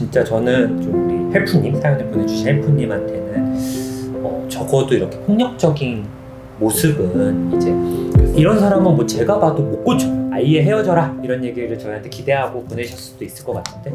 진짜 저는 좀 우리 헬프님, 사연을 보내주신 헬프님한테는 적어도 이렇게 폭력적인 모습은 이제 이런 사람은 뭐 제가 봐도 못 고쳐요. 아예 헤어져라 이런 얘기를 저희한테 기대하고 보내실 수도 있을 것 같은데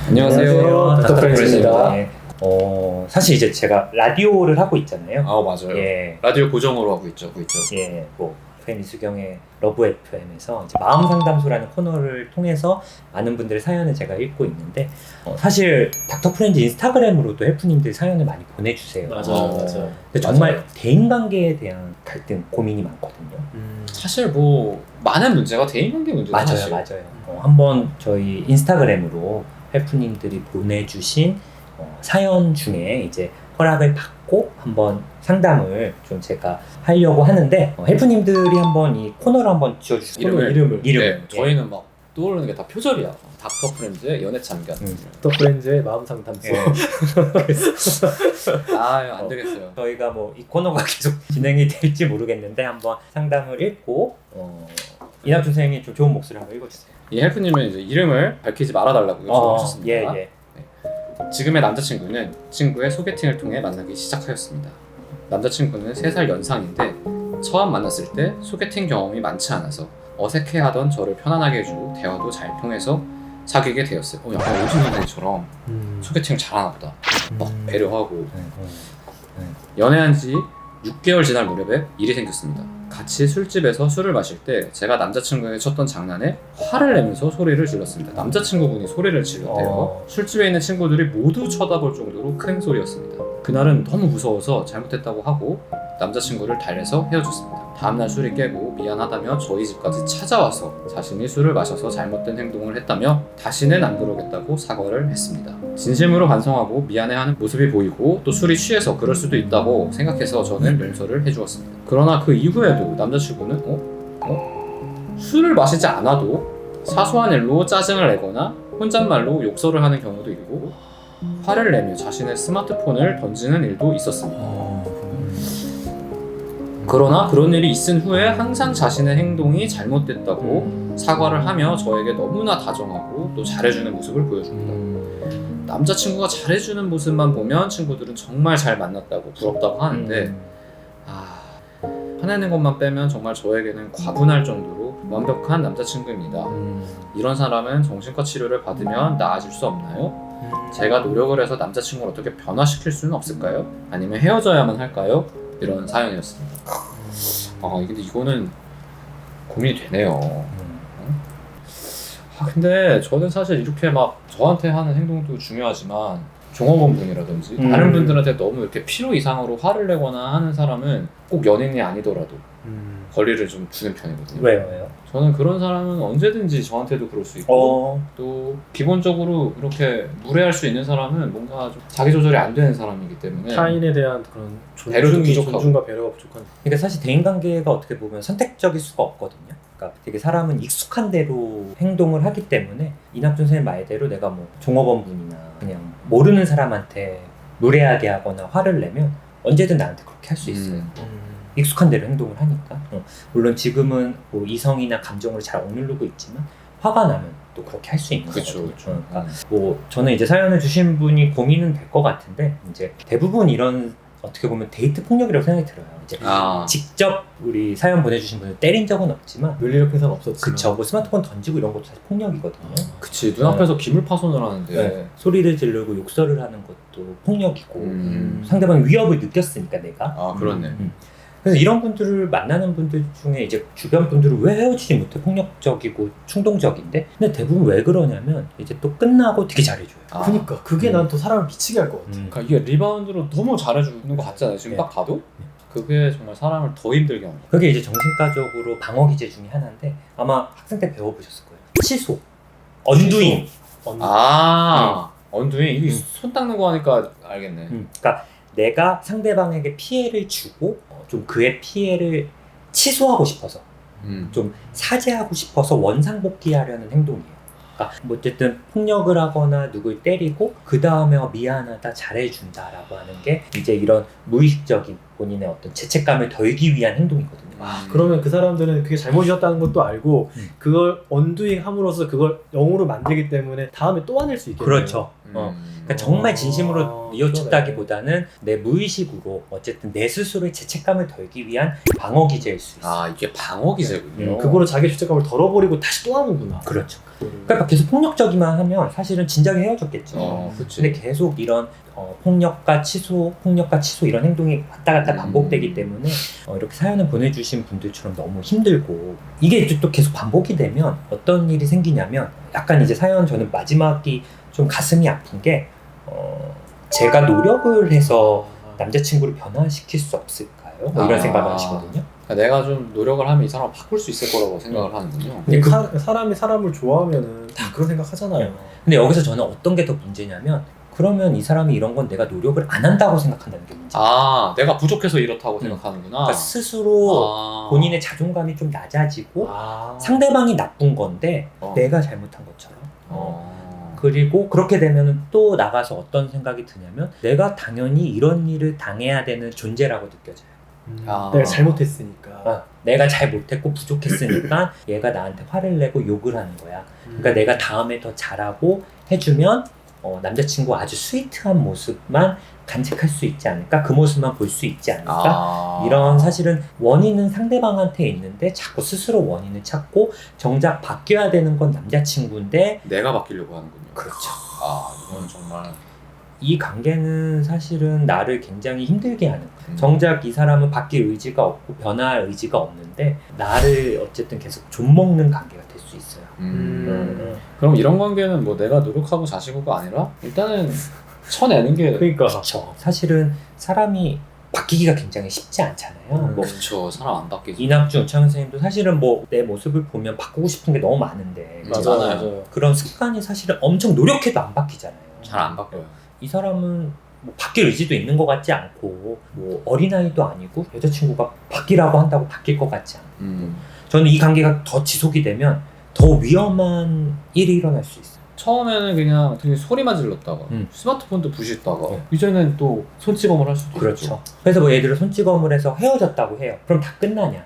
안녕하세요. 닥터프렌즈입니다. 네. 사실 이제 제가 라디오를 하고 있잖아요. 아 맞아요. 예, 라디오 고정으로 하고 있죠. 예, 뭐 FM 이수경의 러브 FM에서 이제 마음 상담소라는 코너를 통해서 많은 분들의 사연을 제가 읽고 있는데 사실 닥터 프렌즈 인스타그램으로도 헬프님들 사연을 많이 보내주세요. 맞아요. 근데 정말 맞아요. 대인관계에 대한 갈등, 고민이 많거든요. 사실 뭐 많은 문제가 대인관계 문제죠. 맞아요, 사실. 맞아요. 한번 저희 인스타그램으로 헬프님들이 보내주신 사연 중에 이제 허락을 받고 한번 상담을 좀 제가 하려고 하는데 헬프님들이 한번 이 코너를 한번 지어주시고 이름을 네, 저희는 막 떠오르는 게 다 표절이야. 닥터 프렌즈의 연애 참견. 닥터 프렌즈의 마음 상담소. 예. 안 되겠어요. 저희가 뭐 이 코너가 계속 진행이 될지 모르겠는데 한번 상담을 읽고 이낙준 선생님이 좀 좋은 목소리 한번 읽어주세요. 이 헬프님은 이제 이름을 밝히지 말아달라고 요청하셨습니다. 예. 지금의 남자친구는 친구의 소개팅을 통해 만나기 시작하였습니다. 남자친구는 3살 연상인데 처음 만났을 때 소개팅 경험이 많지 않아서 어색해하던 저를 편안하게 해주고 대화도 잘 통해서 사귀게 되었어요. 약간 오신 선생님처럼 소개팅을 잘하나 보다. 막 배려하고. 연애한 지 6개월 지날 무렵에 일이 생겼습니다. 같이 술집에서 술을 마실 때 제가 남자친구에게 쳤던 장난에 화를 내면서 소리를 질렀습니다. 남자친구분이 소리를 질렀대요. 술집에 있는 친구들이 모두 쳐다볼 정도로 큰 소리였습니다. 그날은 너무 무서워서 잘못했다고 하고 남자친구를 달래서 헤어졌습니다. 다음날 술이 깨고 미안하다며 저희 집까지 찾아와서 자신이 술을 마셔서 잘못된 행동을 했다며 다시는 안 그러겠다고 사과를 했습니다. 진심으로 반성하고 미안해하는 모습이 보이고 또 술이 취해서 그럴 수도 있다고 생각해서 저는 용서를 해주었습니다. 그러나 그 이후에도 남자친구는 술을 마시지 않아도 사소한 일로 짜증을 내거나 혼잣말로 욕설을 하는 경우도 있고 화를 내며 자신의 스마트폰을 던지는 일도 있었습니다. 그러나 그런 일이 있은 후에 항상 자신의 행동이 잘못됐다고 사과를 하며 저에게 너무나 다정하고 또 잘해주는 모습을 보여줍니다. 남자친구가 잘해주는 모습만 보면 친구들은 정말 잘 만났다고 부럽다고 하는데 화내는 것만 빼면 정말 저에게는 과분할 정도로 완벽한 남자친구입니다. 이런 사람은 정신과 치료를 받으면 나아질 수 없나요? 제가 노력을 해서 남자친구를 어떻게 변화시킬 수는 없을까요? 아니면 헤어져야만 할까요? 이런 사연이었습니다. 근데 이거는 고민이 되네요. 근데 저는 사실 이렇게 막 저한테 하는 행동도 중요하지만 종업원 분이라든지 다른 분들한테 너무 이렇게 필요 이상으로 화를 내거나 하는 사람은 꼭 연인이 아니더라도 거리를 좀 두는 편이거든요. 왜요? 저는 그런 사람은 언제든지 저한테도 그럴 수 있고 또 기본적으로 이렇게 무례할 수 있는 사람은 뭔가 좀 자기 조절이 안 되는 사람이기 때문에 타인에 대한 그런 배려도 부족하고. 존중과 배려가 부족한. 그러니까 사실 대인관계가 어떻게 보면 선택적일 수가 없거든요. 그러니까 되게 사람은 익숙한 대로 행동을 하기 때문에 이낙준 선생님 말대로 내가 뭐 종업원분이나 그냥 모르는 사람한테 무례하게 하거나 화를 내면 언제든 나한테 그렇게 할 수 있어요. 익숙한 대로 행동을 하니까. 물론 지금은 뭐 이성이나 감정을 잘 억누르고 있지만 화가 나면 또 그렇게 할 수 있는 거죠. 그러니까 뭐 저는 이제 사연을 주신 분이 고민은 될 것 같은데 이제 대부분 이런 어떻게 보면 데이트 폭력이라고 생각이 들어요. 이제 직접 우리 사연 보내주신 분을 때린 적은 없지만 물리력해서는 없었지만 그쵸. 뭐 스마트폰 던지고 이런 것도 사실 폭력이거든요. 그치, 눈앞에서 기물 파손을 하는데 네. 소리를 지르고 욕설을 하는 것도 폭력이고 상대방이 위협을 느꼈으니까 내가 그렇네. 그래서 이런 분들을 만나는 분들 중에 이제 주변 분들은 왜 헤어지지 못해 폭력적이고 충동적인데 근데 대부분 왜 그러냐면 이제 또 끝나고 되게 잘해줘요. 그러니까 그게 난 더 사람을 미치게 할 것 같아. 그러니까 이게 리바운드로 너무 잘해주는 것 같잖아요. 지금 딱 봐도 그게 정말 사람을 더 힘들게 합니다. 그게 이제 정신과적으로 방어 기제 중에 하나인데 아마 학생 때 배워보셨을 거예요. 치소, 언두잉. 언두잉 이게 손 닦는 거 하니까 알겠네. 그러니까 내가 상대방에게 피해를 주고 좀 그의 피해를 취소하고 싶어서 좀 사죄하고 싶어서 원상복귀하려는 행동이에요. 그러니까 뭐 어쨌든 폭력을 하거나 누굴 때리고 그 다음에 미안하다 잘해준다라고 하는 게 이제 이런 무의식적인 본인의 어떤 죄책감을 덜기 위한 행동이거든요. 그러면 그 사람들은 그게 잘못이었다는 것도 알고 그걸 언두잉 함으로써 그걸 영으로 만들기 때문에 다음에 또 화낼 수 있겠네요. 그렇죠. 그러니까 정말 진심으로 뉘우쳤다기보다는 내 무의식으로 어쨌든 내 스스로의 죄책감을 덜기 위한 방어 기제일 수 있어요. 아 이게 방어 기제군요. 그거로 자기 죄책감을 덜어버리고 다시 또 하는구나. 그렇죠. 그러니까 계속 폭력적이만 하면 사실은 진작에 헤어졌겠죠. 그치. 근데 계속 이런 폭력과 취소 이런 행동이 왔다 갔다 반복되기 때문에 이렇게 사연을 보내주신 분들처럼 너무 힘들고 이게 이제 또 계속 반복이 되면 어떤 일이 생기냐면 약간 이제 사연 저는 마지막이 좀 가슴이 아픈 게 제가 노력을 해서 남자친구를 변화시킬 수 없을까요? 뭐 이런 생각을 하시거든요. 내가 좀 노력을 하면 이 사람을 바꿀 수 있을 거라고 생각을 하는군요. 근데 사람이 사람을 좋아하면은 다 그런 생각 하잖아요. 근데 여기서 저는 어떤 게 더 문제냐면 그러면 이 사람이 이런 건 내가 노력을 안 한다고 생각한다는 게 문제예요. 아 내가 부족해서 이렇다고 생각하는구나. 그러니까 스스로 본인의 자존감이 좀 낮아지고 상대방이 나쁜 건데 내가 잘못한 것처럼 그리고 그렇게 되면 또 나가서 어떤 생각이 드냐면 내가 당연히 이런 일을 당해야 되는 존재라고 느껴져요. 내가 잘못했으니까. 내가 잘 못했고 부족했으니까 얘가 나한테 화를 내고 욕을 하는 거야. 그러니까 내가 다음에 더 잘하고 해주면 남자친구 아주 스위트한 모습만 간직할 수 있지 않을까? 그 모습만 볼 수 있지 않을까? 이런 사실은 원인은 상대방한테 있는데 자꾸 스스로 원인을 찾고 정작 바뀌어야 되는 건 남자친구인데 내가 바뀌려고 하는군요. 그렇죠. 이건 정말 이 관계는 사실은 나를 굉장히 힘들게 하는 정작 이 사람은 바뀔 의지가 없고 변화할 의지가 없는데 나를 어쨌든 계속 좀먹는 관계가 될 수 있어요. 그럼 이런 관계는 뭐 내가 노력하고 자시고가 아니라 일단은 쳐내는 게 그러니까 그렇죠. 사실은 사람이 바뀌기가 굉장히 쉽지 않잖아요. 뭐 그쵸. 사람 안 바뀌죠. 이낙준 우창 선생님도 사실은 뭐 내 모습을 보면 바꾸고 싶은 게 너무 많은데 맞아요. 그런 습관이 사실은 엄청 노력해도 안 바뀌잖아요. 잘 안 바뀌어요. 이 사람은 뭐 바뀔 의지도 있는 것 같지 않고 뭐 어린아이도 아니고 여자친구가 바뀌라고 한다고 바뀔 것 같지 않고 저는 이 관계가 더 지속이 되면 더 위험한 일이 일어날 수 있어요. 처음에는 그냥 되게 소리만 질렀다가 스마트폰도 부시다가 이제는 또 손찌검을 할 수도 그렇죠. 있죠. 그래서 뭐 얘들을 손찌검을 해서 헤어졌다고 해요. 그럼 다 끝나냐?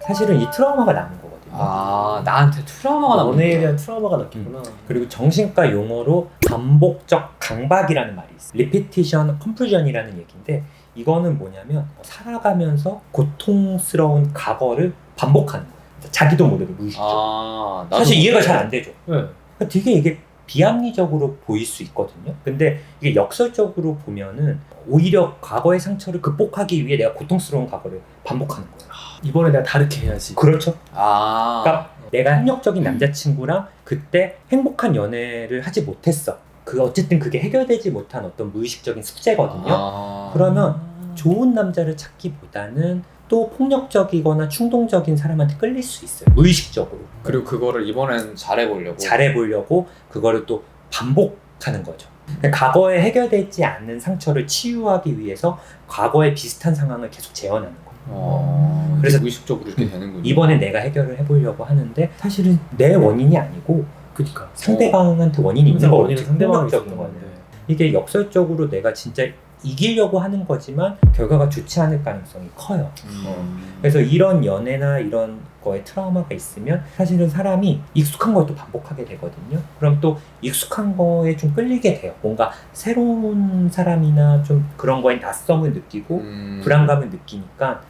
사실은 이 트라우마가 남은 거거든요. 나한테 트라우마가 남은 연애에 대한 트라우마가 남겠구나. 그리고 정신과 용어로 반복적 강박이라는 말이 있어요. 리피티션 컴플전이라는 얘기인데 이거는 뭐냐면 살아가면서 고통스러운 과거를 반복하는 거예요. 자기도 모르게 무의식적으로. 사실 이해가 잘 안 되죠. 네. 되게 이게 비합리적으로 보일 수 있거든요. 근데 이게 역설적으로 보면은 오히려 과거의 상처를 극복하기 위해 내가 고통스러운 과거를 반복하는 거예요. 이번에 내가 다르게 해야지. 그렇죠. 그러니까 내가 협력적인 남자친구랑 그때 행복한 연애를 하지 못했어. 어쨌든 그게 해결되지 못한 어떤 무의식적인 숙제거든요. 그러면 좋은 남자를 찾기보다는 또 폭력적이거나 충동적인 사람한테 끌릴 수 있어요. 무의식적으로. 그리고 그거를 이번엔 잘해보려고 그거를 또 반복하는 거죠. 과거에 해결되지 않는 상처를 치유하기 위해서 과거에 비슷한 상황을 계속 재현하는 거예요. 그래서 무의식적으로 이렇게 되는군요. 이번엔 내가 해결을 해보려고 하는데 사실은 내 원인이 아니고 그러니까 상대방한테 원인이 있는 거거든요. 상대방적인 거는. 이게 역설적으로 내가 진짜 이기려고 하는 거지만 결과가 좋지 않을 가능성이 커요. 그래서 이런 연애나 이런 거에 트라우마가 있으면 사실은 사람이 익숙한 걸 또 반복하게 되거든요. 그럼 또 익숙한 거에 좀 끌리게 돼요. 뭔가 새로운 사람이나 좀 그런 거에 낯섦을 느끼고 불안감을 느끼니까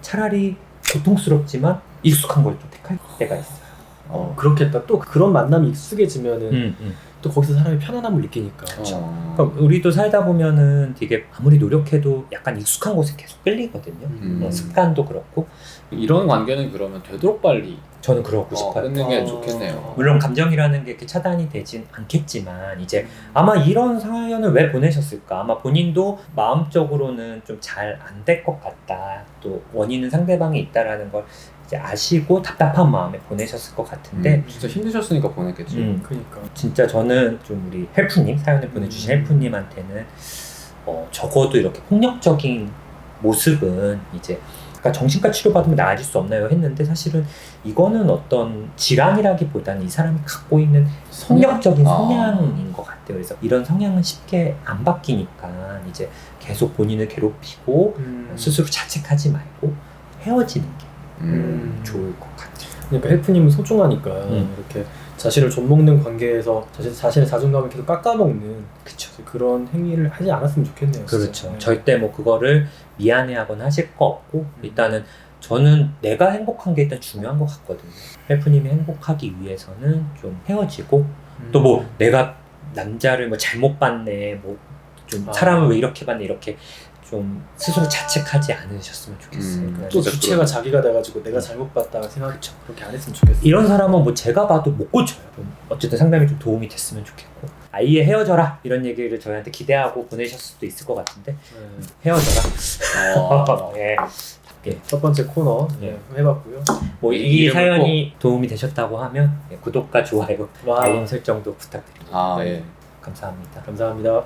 차라리 고통스럽지만 익숙한 걸 또 택할 때가 있어요. 그렇겠다. 또 그런 만남이 익숙해지면은 또 거기서 사람이 편안함을 느끼니까. 그러니까 우리도 살다 보면은 되게 아무리 노력해도 약간 익숙한 곳에 계속 끌리거든요. 습관도 그렇고. 이런 관계는 그러면 되도록 빨리 저는 그러고 싶어요. 끊는 게 좋겠네요. 물론 감정이라는 게 이렇게 차단이 되진 않겠지만 이제 아마 이런 사연을 왜 보내셨을까? 아마 본인도 마음적으로는 좀 잘 안 될 것 같다. 또 원인은 상대방에 있다라는 걸 이제 아시고 답답한 마음에 보내셨을 것 같은데 진짜 힘드셨으니까 보냈겠지. 그러니까 진짜 저는 좀 우리 헬프님 사연을 보내주신 헬프님한테는 적어도 이렇게 폭력적인 모습은 이제 그러니까 정신과 치료받으면 나아질 수 없나요? 했는데 사실은 이거는 어떤 질환이라기보다는 이 사람이 갖고 있는 폭력적인 성향인 것 같아요. 그래서 이런 성향은 쉽게 안 바뀌니까 이제 계속 본인을 괴롭히고 스스로 자책하지 말고 헤어지는 게 좋을 것 같아요. 그러니까 헬프님은 소중하니까 음. 이렇게 자신을 좀먹는 관계에서 자신의 자존감을 계속 깎아먹는 그쵸. 그런 행위를 하지 않았으면 좋겠네요. 진짜. 그렇죠. 네. 절대 뭐 그거를 미안해하거나 하실 거 없고 일단은 저는 내가 행복한 게 일단 중요한 것 같거든요. 헬프님이 행복하기 위해서는 좀 헤어지고 또 뭐 내가 남자를 뭐 잘못 봤네 뭐 좀 아. 사람을 왜 이렇게 봤네 이렇게 좀 스스로 자책하지 않으셨으면 좋겠어요. 그냥 또 진짜 주체가 자기가 돼가지고 내가 잘못 봤다가 생각했죠. 그렇게 안 했으면 좋겠어요. 이런 사람은 뭐 제가 봐도 못 고쳐요. 좀 어쨌든 상담이 좀 도움이 됐으면 좋겠고 아예 헤어져라 이런 얘기를 저희한테 기대하고 보내셨을 수도 있을 것 같은데 네. 헤어져라. 예. 예. 첫 번째 코너 예. 해봤고요. 뭐 이 이름을 사연이 도움이 되셨다고 하면 구독과 좋아요, 와. 알림 설정도 부탁드립니다. 아 예. 감사합니다. 감사합니다.